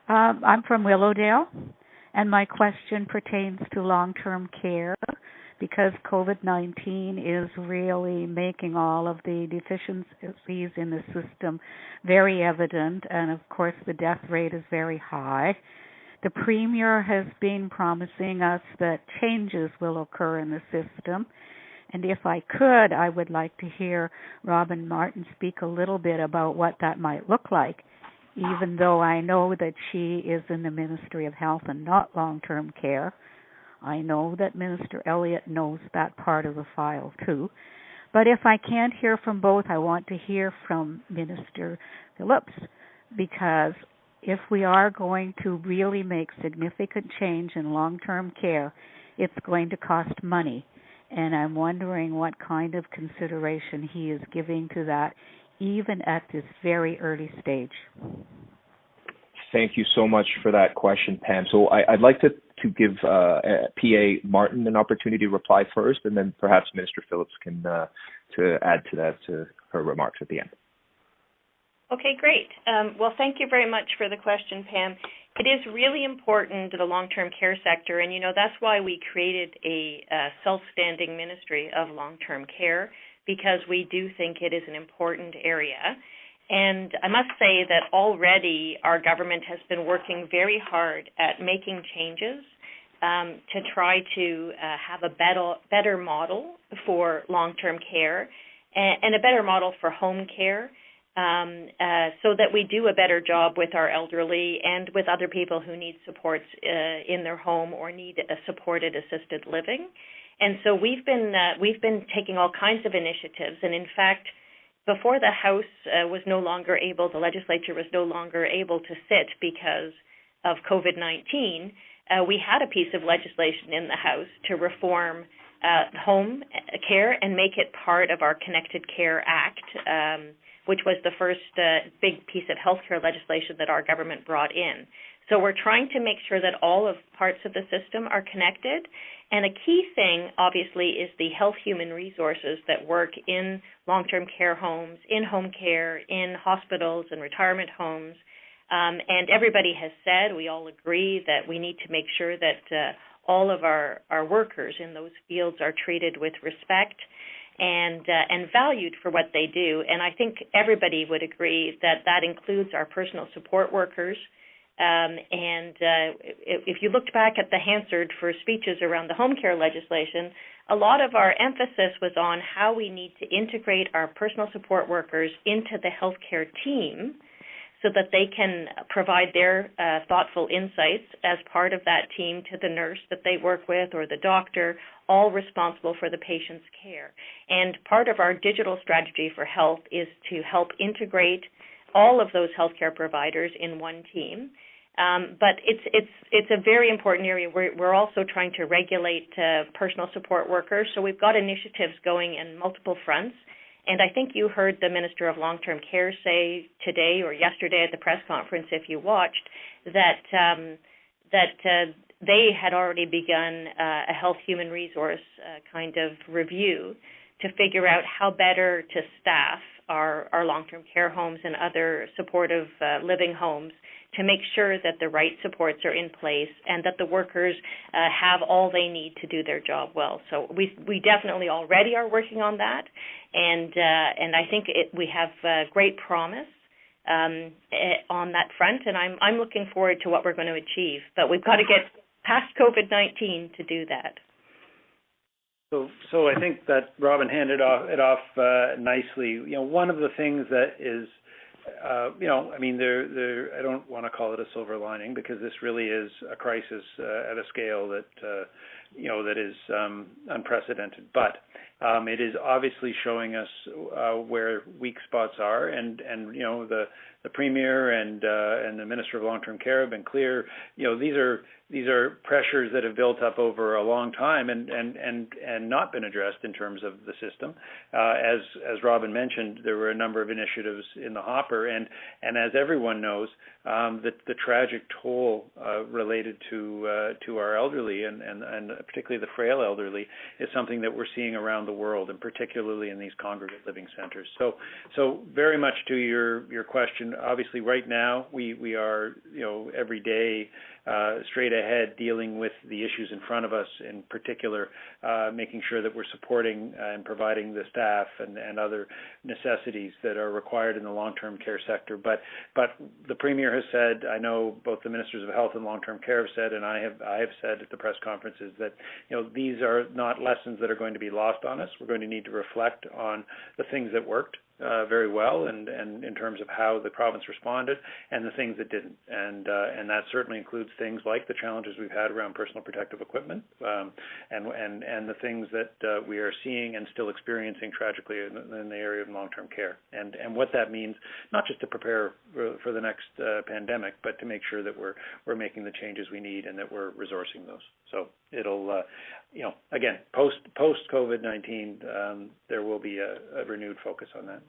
I'm from Willowdale, and my question pertains to long-term care because COVID-19 is really making all of the deficiencies in the system very evident, and of course the death rate is very high. The Premier has been promising us that changes will occur in the system, and if I could, I would like to hear Robin Martin speak a little bit about what that might look like, even though I know that she is in the Ministry of Health and not long-term care. I know that Minister Elliott knows that part of the file too. But if I can't hear from both, I want to hear from Minister Phillips, because if we are going to really make significant change in long-term care, it's going to cost money. And I'm wondering what kind of consideration he is giving to that, even at this very early stage. Thank you so much for that question, Pam. So I'd like to give PA Martin an opportunity to reply first, and then perhaps Minister Phillips can to add to that to her remarks at the end. Okay, great. Well, thank you very much for the question, Pam. It is really important to the long-term care sector, and that's why we created a self-standing Ministry of Long-Term Care, because we do think it is an important area. And I must say that already our government has been working very hard at making changes to try to have a better model for long-term care and a better model for home care, so that we do a better job with our elderly and with other people who need supports in their home or need a supported assisted living. And so we've been taking all kinds of initiatives, and in fact, before the House the legislature was no longer able to sit because of COVID-19, we had a piece of legislation in the House to reform home care and make it part of our Connected Care Act, which was the first big piece of healthcare legislation that our government brought in. So we're trying to make sure that all of parts of the system are connected. And a key thing, obviously, is the health human resources that work in long-term care homes, in home care, in hospitals and retirement homes. And everybody has said, we all agree, that we need to make sure that all of our workers in those fields are treated with respect and valued for what they do. And I think everybody would agree that that includes our personal support workers. If you looked back at the Hansard for speeches around the home care legislation, a lot of our emphasis was on how we need to integrate our personal support workers into the healthcare team so that they can provide their thoughtful insights as part of that team to the nurse that they work with or the doctor, all responsible for the patient's care. And part of our digital strategy for health is to help integrate all of those healthcare providers in one team. But it's a very important area. We're also trying to regulate personal support workers. So we've got initiatives going in multiple fronts. And I think you heard the Minister of Long-Term Care say today or yesterday at the press conference, if you watched, that they had already begun a health human resource kind of review to figure out how better to staff our long-term care homes and other supportive living homes to make sure that the right supports are in place and that the workers have all they need to do their job well. So we definitely already are working on that, and I think we have great promise on that front, and I'm looking forward to what we're going to achieve. But we've got to get past COVID-19 to do that. So I think that Robin handed it off nicely. One of the things that is, I don't want to call it a silver lining because this really is a crisis at a scale that, that is unprecedented. But it is obviously showing us where weak spots are, and the Premier and the Minister of Long-Term Care have been clear. These are pressures that have built up over a long time and not been addressed in terms of the system. As Robin mentioned, there were a number of initiatives in the hopper, and as everyone knows, the tragic toll related to our elderly and particularly the frail elderly, is something that we're seeing around the world, and particularly in these congregate living centers. So very much to your question, obviously right now we are, every day straight ahead dealing with the issues in front of us, in particular making sure that we're supporting and providing the staff and other necessities that are required in the long-term care sector. But the Premier has said, I know both the Ministers of Health and Long-Term Care have said, and I have said at the press conferences that these are not lessons that are going to be lost on us. We're going to need to reflect on the things that worked very well, and in terms of how the province responded, and the things that didn't, and that certainly includes things like the challenges we've had around personal protective equipment, and the things that we are seeing and still experiencing tragically in the area of long-term care, and what that means, not just to prepare for the next pandemic, but to make sure that we're making the changes we need and that we're resourcing those. So it'll, again, post COVID-19, there will be a renewed focus on that.